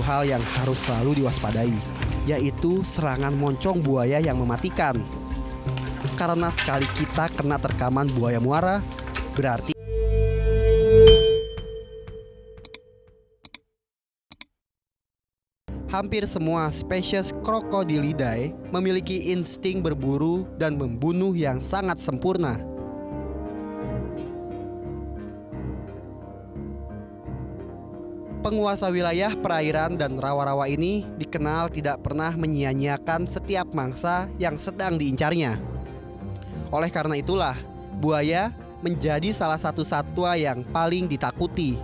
hal yang harus selalu diwaspadai, yaitu serangan moncong buaya yang mematikan. Karena sekali kita kena terkaman buaya muara, berarti hampir semua spesies Crocodilidae memiliki insting berburu dan membunuh yang sangat sempurna. Penguasa wilayah perairan dan rawa-rawa ini dikenal tidak pernah menyia-nyiakan setiap mangsa yang sedang diincarnya. Oleh karena itulah, buaya menjadi salah satu satwa yang paling ditakuti.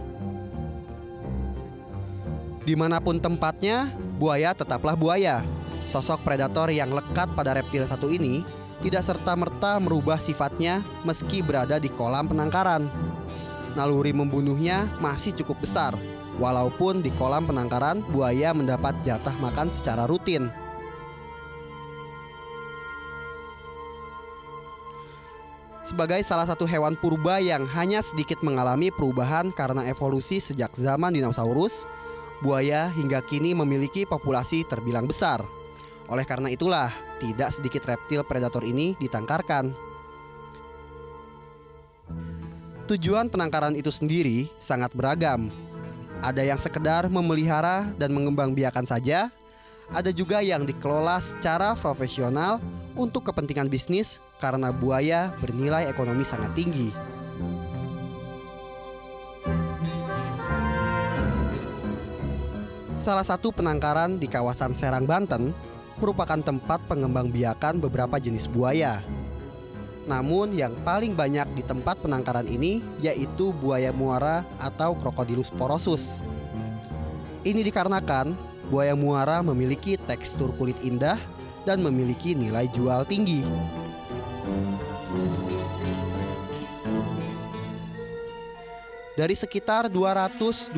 Dimanapun tempatnya, buaya tetaplah buaya. Sosok predator yang lekat pada reptil satu ini tidak serta-merta merubah sifatnya meski berada di kolam penangkaran. Naluri membunuhnya masih cukup besar, walaupun di kolam penangkaran buaya mendapat jatah makan secara rutin. Sebagai salah satu hewan purba yang hanya sedikit mengalami perubahan karena evolusi sejak zaman dinosaurus, buaya hingga kini memiliki populasi terbilang besar. Oleh karena itulah, tidak sedikit reptil predator ini ditangkarkan. Tujuan penangkaran itu sendiri sangat beragam. Ada yang sekedar memelihara dan mengembangbiakan saja, ada juga yang dikelola secara profesional untuk kepentingan bisnis karena buaya bernilai ekonomi sangat tinggi. Salah satu penangkaran di kawasan Serang, Banten merupakan tempat pengembangbiakan beberapa jenis buaya. Namun yang paling banyak di tempat penangkaran ini yaitu buaya muara atau Crocodylus porosus. Ini dikarenakan buaya muara memiliki tekstur kulit indah dan memiliki nilai jual tinggi. Dari sekitar 225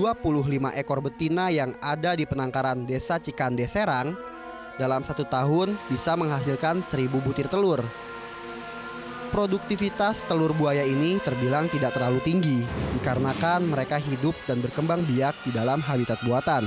ekor betina yang ada di penangkaran Desa Cikande Serang, dalam 1 tahun bisa menghasilkan 1000 butir telur. Produktivitas telur buaya ini terbilang tidak terlalu tinggi, dikarenakan mereka hidup dan berkembang biak di dalam habitat buatan.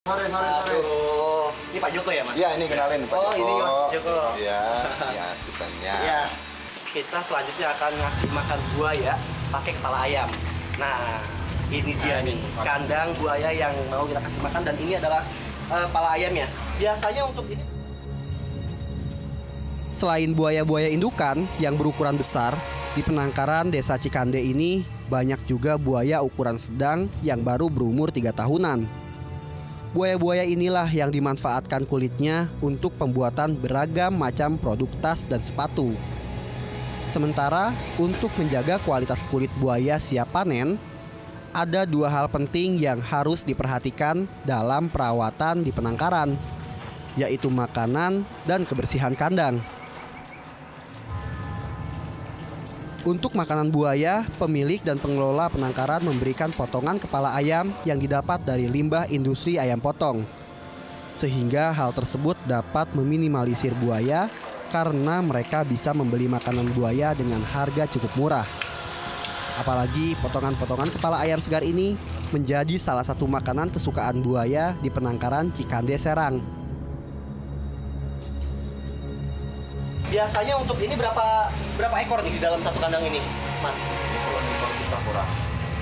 Sore. Aduh, ini Pak Joko ya, Mas? Iya, ini kenalin Pak Oh, Joko. ini Mas Joko. Iya, ya asistennya. Ya, kita selanjutnya akan ngasih makan buaya pakai kepala ayam. Nah, ini dia nih, kandang buaya yang mau kita kasih makan dan ini adalah kepala ayamnya. Biasanya untuk ini selain buaya-buaya indukan yang berukuran besar, di penangkaran Desa Cikande ini banyak juga buaya ukuran sedang yang baru berumur 3 tahunan. Buaya-buaya inilah yang dimanfaatkan kulitnya untuk pembuatan beragam macam produk tas dan sepatu. Sementara untuk menjaga kualitas kulit buaya siap panen, ada 2 hal penting yang harus diperhatikan dalam perawatan di penangkaran, yaitu makanan dan kebersihan kandang. Untuk makanan buaya, pemilik dan pengelola penangkaran memberikan potongan kepala ayam yang didapat dari limbah industri ayam potong. Sehingga hal tersebut dapat meminimalisir buaya karena mereka bisa membeli makanan buaya dengan harga cukup murah. Apalagi potongan-potongan kepala ayam segar ini menjadi salah satu makanan kesukaan buaya di penangkaran Cikande Serang. Biasanya untuk ini berapa ekor nih di dalam satu kandang ini, Mas? Kalau ekor kita kurang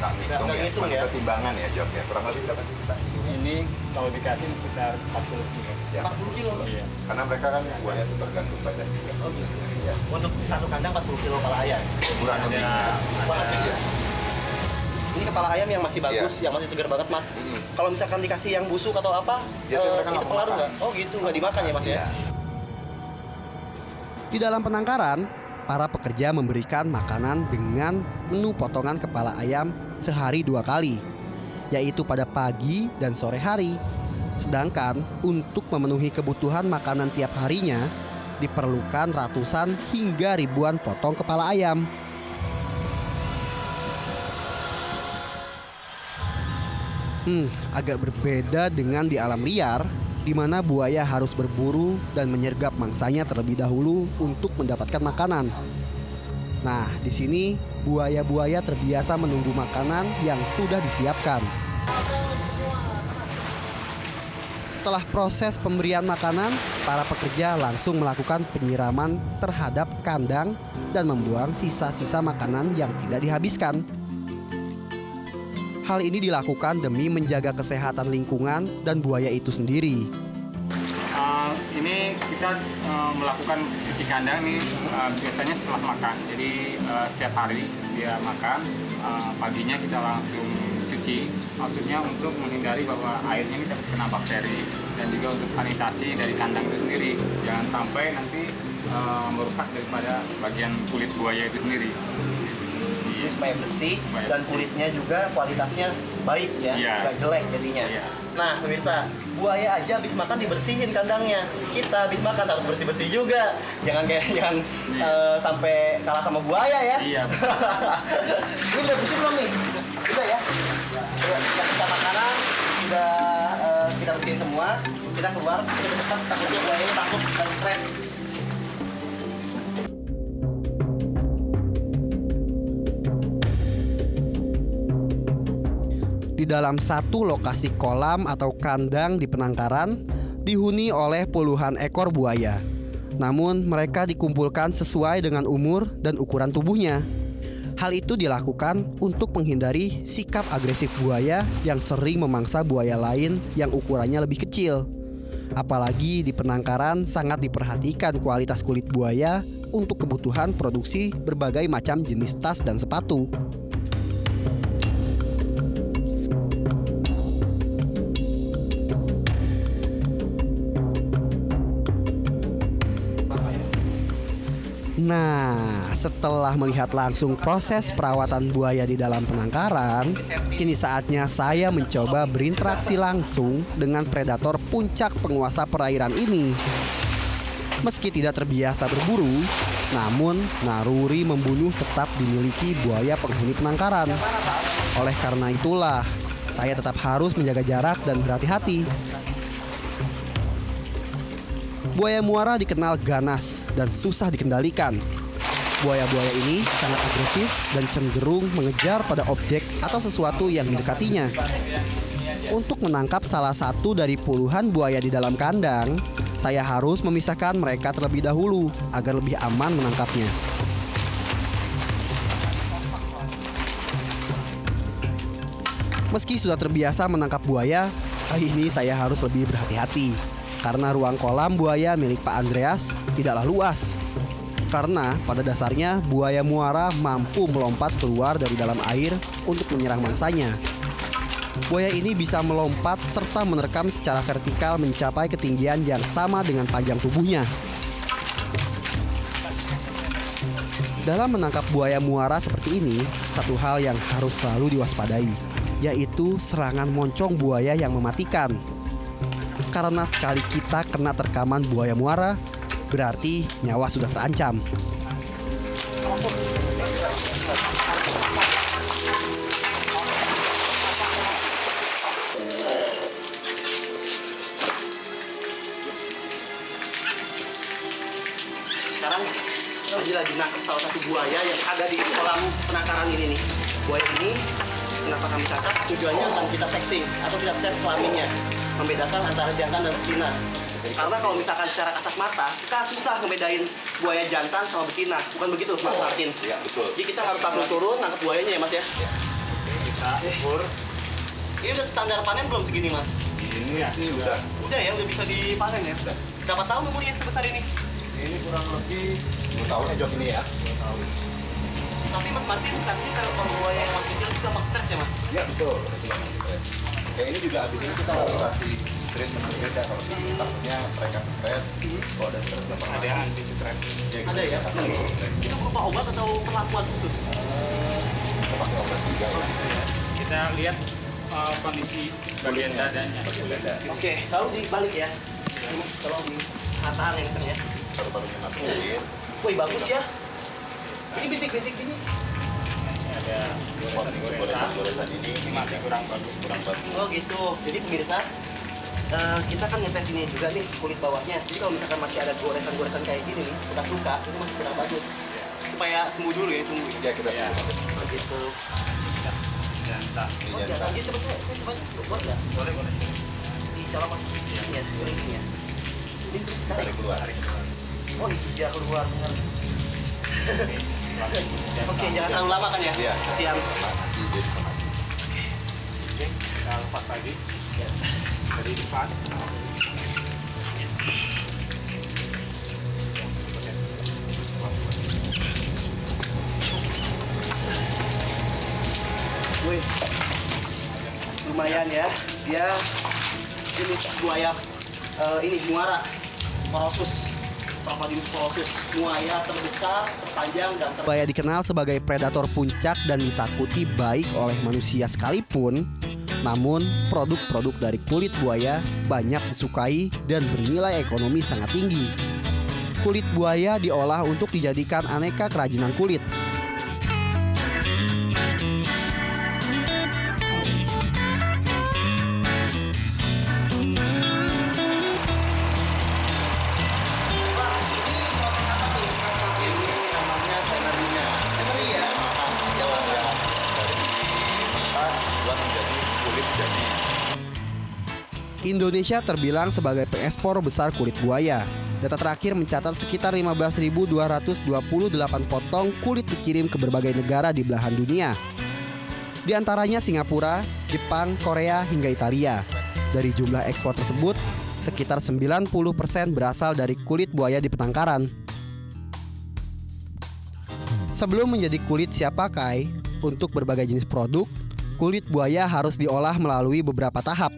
nggak ngitung Nggak ya, ngitung cuma ya? ketimbangan ya Jok ya. Kurang lebih berapa sih kita? Ini kalau dikasih sekitar 40 kilo. Ya. 40 kilo. Iya. Karena mereka kan buaya itu tergantung badan juga. Oh gitu. Ya. Untuk satu kandang 40 kilo kepala ayam. Kurang lebihnya. Iya. Ini kepala ayam yang masih bagus, yang masih segar banget, Mas. Kalau misalkan dikasih yang busuk atau apa, Biasanya mereka itu nggak mau pengaruh makan. nggak? Oh gitu, nggak dimakan ya, Mas ya? Iya. Di dalam penangkaran, para pekerja memberikan makanan dengan menu potongan kepala ayam sehari 2 kali, yaitu pada pagi dan sore hari. Sedangkan untuk memenuhi kebutuhan makanan tiap harinya, diperlukan ratusan hingga ribuan potong kepala ayam. Agak berbeda dengan di alam liar, di mana buaya harus berburu dan menyergap mangsanya terlebih dahulu untuk mendapatkan makanan. Nah, di sini buaya-buaya terbiasa menunggu makanan yang sudah disiapkan. Setelah proses pemberian makanan, para pekerja langsung melakukan penyiraman terhadap kandang dan membuang sisa-sisa makanan yang tidak dihabiskan. Hal ini dilakukan demi menjaga kesehatan lingkungan dan buaya itu sendiri. Ini kita melakukan cuci kandang nih biasanya setelah makan. Jadi setiap hari dia makan, paginya kita langsung cuci. Maksudnya untuk menghindari bahwa airnya ini dapat kena bakteri dan juga untuk sanitasi dari kandang itu sendiri. Jangan sampai nanti merusak daripada bagian kulit buaya itu sendiri. Supaya bersih Supaya dan bersih. kulitnya juga kualitasnya baik ya, Iya. nggak jelek jadinya. Iya. Nah pemirsa, buaya aja habis makan dibersihin kandangnya. Kita habis makan harus bersih-bersih juga. Jangan sampai kalah sama buaya ya. Iya. Ini udah bersih belum nih? Udah ya. Udah kita makanan, udah kita bersihin semua. Kita keluar, kita cepat takutnya buayanya takut dan stres. Di dalam satu lokasi kolam atau kandang di penangkaran dihuni oleh puluhan ekor buaya. Namun mereka dikumpulkan sesuai dengan umur dan ukuran tubuhnya. Hal itu dilakukan untuk menghindari sikap agresif buaya yang sering memangsa buaya lain yang ukurannya lebih kecil. Apalagi di penangkaran sangat diperhatikan kualitas kulit buaya untuk kebutuhan produksi berbagai macam jenis tas dan sepatu. Nah, setelah melihat langsung proses perawatan buaya di dalam penangkaran, kini saatnya saya mencoba berinteraksi langsung dengan predator puncak penguasa perairan ini. Meski tidak terbiasa berburu, namun naluri membunuh tetap dimiliki buaya penghuni penangkaran. Oleh karena itulah, saya tetap harus menjaga jarak dan berhati-hati. Buaya muara dikenal ganas dan susah dikendalikan. Buaya-buaya ini sangat agresif dan cenderung mengejar pada objek atau sesuatu yang mendekatinya. Untuk menangkap salah satu dari puluhan buaya di dalam kandang, saya harus memisahkan mereka terlebih dahulu agar lebih aman menangkapnya. Meski sudah terbiasa menangkap buaya, kali ini saya harus lebih berhati-hati. Karena ruang kolam buaya milik Pak Andreas tidaklah luas. Karena pada dasarnya buaya muara mampu melompat keluar dari dalam air untuk menyerang mangsanya. Buaya ini bisa melompat serta menerkam secara vertikal mencapai ketinggian yang sama dengan panjang tubuhnya. Dalam menangkap buaya muara seperti ini, satu hal yang harus selalu diwaspadai, yaitu serangan moncong buaya yang mematikan. Karena sekali kita kena terkaman buaya muara, berarti nyawa sudah terancam. Sekarang lagi nangkep salah satu buaya yang ada di kolam penangkaran ini nih. buaya ini kenapa kami tangkap? Tujuannya akan kita sexing atau kita tes kelaminnya, membedakan antara jantan dan betina. Karena kalau misalkan secara kasat mata, kita susah ngebedain buaya jantan sama betina. Bukan begitu, Mas Martin? Iya, betul. Jadi kita harus langsung turun, nangkep buayanya ya, Mas ya? Kita ukur. Ini udah standar panen belum segini, Mas? Ini sih Udah. Udah ya, udah bisa dipanen ya? Berapa tahun umurnya sebesar ini? Ini kurang lebih 2 tahun ya jok ini ya. Tapi Mas Martin, katanya kalau buaya yang masih kecil itu gampang stres ya, Mas? Iya, betul. Itu memang stres. Kayak ini juga habis ini kita harus kasih treatment berbeda kalau takutnya mereka stres. Kalau ada stres nggak pernah. ada anti stres. Ada ya? Itu berupa obat atau perlakuan khusus? Kita pakai obat juga ya. Kita lihat kondisi bagian dadanya. Bagian dada. Oke, kalau dibalik ya. Kalau di ataan yang kenceng ya. Paru-parunya masukin. Wih, bagus ya. Ini bintik-bintik gini. Ada Goresan-goresan ini masih kurang bagus. kurang bagus. Oh gitu. Jadi pemirsa, kita kan ngetes ini juga nih kulit bawahnya. Jadi kalau misalkan masih ada goresan-goresan kayak gini nih, bekas luka, itu masih kurang bagus. Supaya sembuh dulu ya, tunggu. Ya kita Ya. tunggu. Oh gitu. Jantan. Ini Oh jantan. jangan gitu, saya coba buat ya. Boleh. Dicolok Mas. Iya, ini ya. Ini terus Tarik tarik. keluar. Oh iya, biar keluar benar. Oke, jangan terlalu lama kan ya? Iya. Kasihan. Mati jadi mati. Oke, kita lepas lagi. Jadi lipat. Wih, lumayan ya. Dia jenis buaya ini muara porosus, Propadius porosus, buaya terbesar, terpanjang dan Buaya dikenal sebagai predator puncak dan ditakuti baik oleh manusia sekalipun. Namun, produk-produk dari kulit buaya banyak disukai dan bernilai ekonomi sangat tinggi. Kulit buaya diolah untuk dijadikan aneka kerajinan kulit. ini proses apa nih Mas Martin? Ini namanya tannery-nya. Tannery ya? Ya, ya. Dari mentah buat menjadi kulit jadi. Indonesia terbilang sebagai pengekspor besar kulit buaya. Data terakhir mencatat sekitar 15.228 potong kulit dikirim ke berbagai negara di belahan dunia. Di antaranya Singapura, Jepang, Korea, hingga Italia. Dari jumlah ekspor tersebut, sekitar 90% berasal dari kulit buaya di penangkaran. Sebelum menjadi kulit siap pakai, untuk berbagai jenis produk, kulit buaya harus diolah melalui beberapa tahap.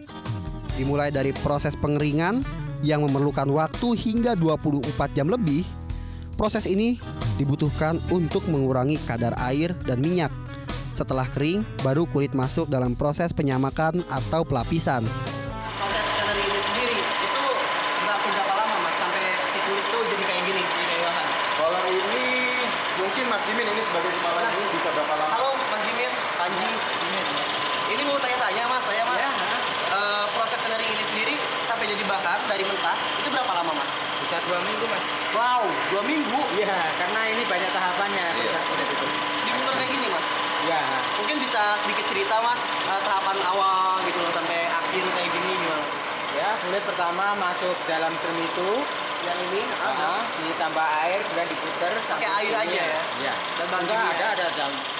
Dimulai dari proses pengeringan yang memerlukan waktu hingga 24 jam lebih. Proses ini dibutuhkan untuk mengurangi kadar air dan minyak. Setelah kering, baru kulit masuk dalam proses penyamakan atau pelapisan. Proses tannery ini sendiri itu berapa lama Mas sampai si kulit tuh jadi kayak gini, jadi kayak bahan? Kalau ini mungkin Mas Jimin ini sebagai kepala ini bisa berapa lama? Halo Mas Jimin, Panji. Ini mau tanya-tanya Mas, proses tannery ini sendiri sampai jadi bahan dari mentah itu berapa lama Mas? Bisa 2 minggu mas. Wow, 2 minggu Iya, karena ini banyak tahapannya. Iya. diputar kayak gini Mas. Ya, Mungkin bisa sedikit cerita Mas tahapan awal gitu loh sampai akhir kayak gini gimana? ya kulit pertama masuk dalam drum itu, Yang ini ditambah air, kemudian diputer. Pakai air aja ya? Ya. Dan bahan Enggak, kimia? ada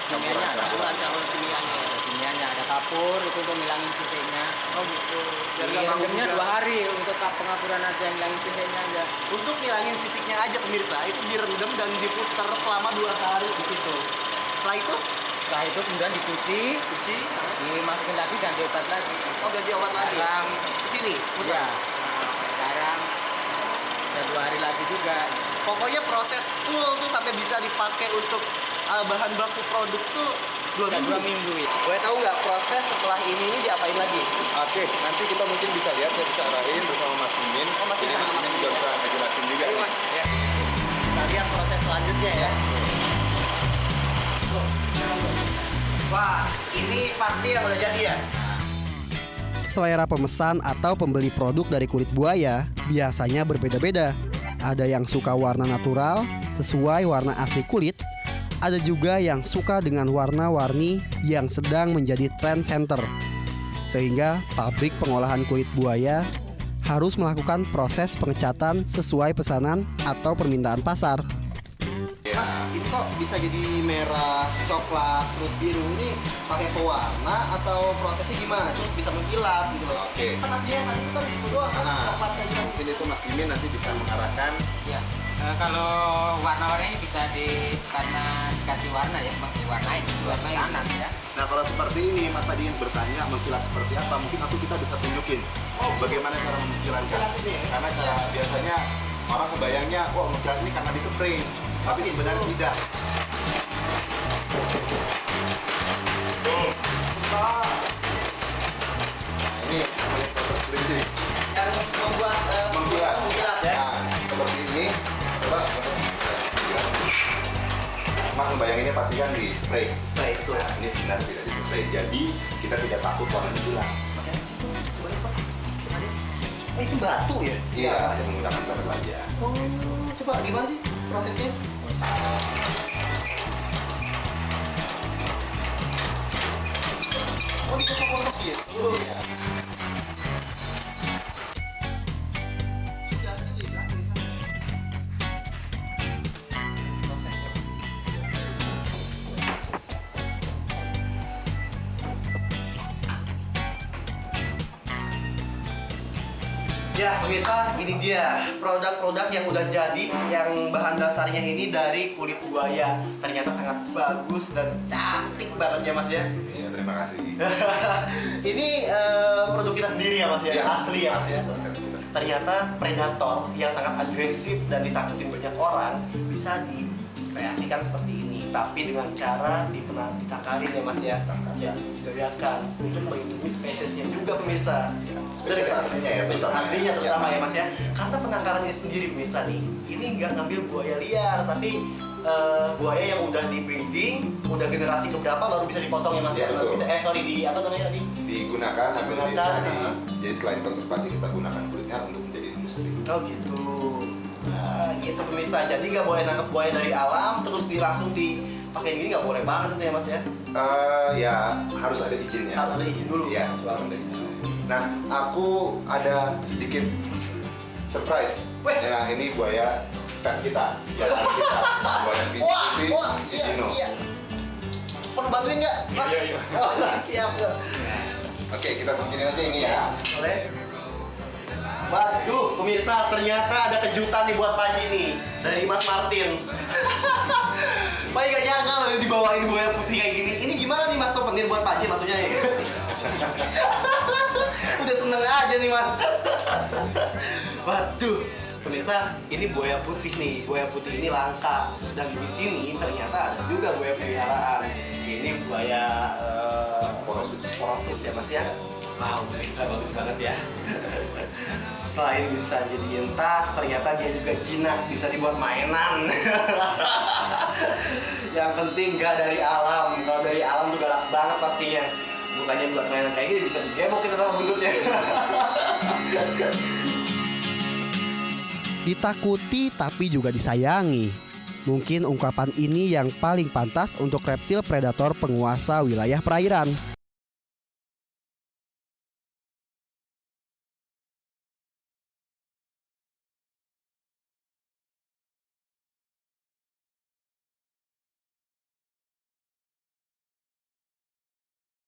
kimianya. campuran kimianya. Ada kimianya, ada kapur itu untuk ngilangin sisiknya. Oh gitu. Biar Jadi gak bau rendamnya juga. 2 hari untuk pengapuran aja, ngilangin sisiknya aja. Untuk ngilangin sisiknya aja pemirsa, itu direndam dan diputar selama 2 hari di situ. Setelah itu Setelah itu kemudian dicuci, cuci, dimasukin lagi ganti obat lagi. oh ganti obat lagi. Garam, Di sini, ya, putar. garam. Dan 2 hari lagi juga. Pokoknya proses full tuh sampai bisa dipakai untuk bahan baku produk tuh 2 Dan minggu. 2 minggu ya. Boleh tahu nggak proses setelah ini diapain lagi? Oke, nanti kita mungkin bisa lihat, saya bisa arahin bersama Mas Jimin. Oh, Mas Jadi Jimin. Mas Jimin juga bisa ngejelasin juga. Ayo nih. Mas, Ya. kita lihat proses selanjutnya ya. Wah, ini pasti yang udah jadi ya? Selera pemesan atau pembeli produk dari kulit buaya biasanya berbeda-beda. Ada yang suka warna natural sesuai warna asli kulit, Ada juga yang suka dengan warna-warni yang sedang menjadi trend center. Sehingga pabrik pengolahan kulit buaya harus melakukan proses pengecatan sesuai pesanan atau permintaan pasar. Mas, ini kok bisa jadi merah, coklat, terus biru? Ini pakai pewarna atau prosesnya gimana? Terus bisa mengkilap gitu loh. Oke. Kan aslinya kan itu kan gitu doang kan, Nah, coklat kayak gitu. mungkin itu Mas Dimin nanti bisa mengarahkan. Ya. Kalau warna-warnanya bisa karena dikasih warna ya, diwarnain kanan ya. Nah, kalau seperti ini Mas tadi yang bertanya mengkilat seperti apa, mungkin kita bisa tunjukin bagaimana cara mengkilatkan. Karena cara biasanya orang kebayangnya, wah mengkilat ini karena dispray, tapi sebenarnya tidak. Nah, ini namanya proses bleaching. Yang membuat Mengkilat ya. Nah, seperti ini. Coba. Mas membayanginnya pasti kan di spray. Spray itu. Nah, ini sebenarnya tidak di spray. Jadi kita tidak takut warnanya hilang. Coba deh, Mas. Coba deh. Oh, itu batu ya? Iya, yang menggunakan batu aja. Oh, coba gimana sih prosesnya? Oh, dikosok-kosok gitu. Iya. Ya pemirsa, ini dia produk-produk yang udah jadi, yang bahan dasarnya ini dari kulit buaya. Ternyata sangat bagus dan cantik banget ya Mas ya. Iya, terima kasih. Ini produk kita sendiri ya Mas ya, Iya, asli ya Mas ya. buatan kita. Ternyata predator yang sangat agresif dan ditakutin banyak orang bisa dikreasikan seperti ini, tapi dengan cara ditakarin ya Mas ya. Ya, didayakan untuk melindungi spesiesnya juga pemirsa. Spesies aslinya ya, Spesies terutama. aslinya terutama Ya. ya Mas ya. Karena penangkarannya sendiri pemirsa nih, ini nggak ngambil buaya liar, tapi buaya yang udah di breeding, udah generasi keberapa baru bisa dipotong ya Mas ya. Ya, betul. Bisa, sorry, di apa namanya tadi? Digunakan hasil Digunakan, jadi, jadi selain konservasi kita gunakan kulitnya untuk menjadi industri. Oh gitu. Nah, gitu pemirsa. Jadi nggak boleh nangkep buaya dari alam terus langsung dipakai gini, nggak boleh banget itu ya Mas ya. Ya harus ada izinnya. Harus ada izin dulu. Iya, harus ada izin. Nah, aku ada sedikit surprise. Weh. Nah, ini buaya pet kita, buaya kita, buaya putih, Wah, si iya, Dino. iya. Perlu bantuin nggak, Mas? Iya, iya. Oh, siap. Oke, kita singkirin aja ini ya. Boleh. Waduh, pemirsa, ternyata ada kejutan nih buat Panji nih dari Mas Martin. Panji gak nyangka loh dibawain buaya putih kayak gini. Ini gimana nih Mas, souvenir buat Panji maksudnya ya? Udah seneng aja nih Mas. Waduh, pemirsa, ini buaya putih nih. Buaya putih ini langka dan di sini ternyata ada juga buaya peliharaan. Ini buaya porosus ya Mas ya. Wow, pemirsa bagus banget ya. Selain bisa jadiin tas, ternyata dia juga jinak, bisa dibuat mainan. Yang penting gak dari alam. Kalau dari alam tuh galak banget pastinya. Bukannya buat mainan kayak gini, bisa digebok kita sama buntutnya. Ditakuti tapi juga disayangi. Mungkin ungkapan ini yang paling pantas untuk reptil predator penguasa wilayah perairan.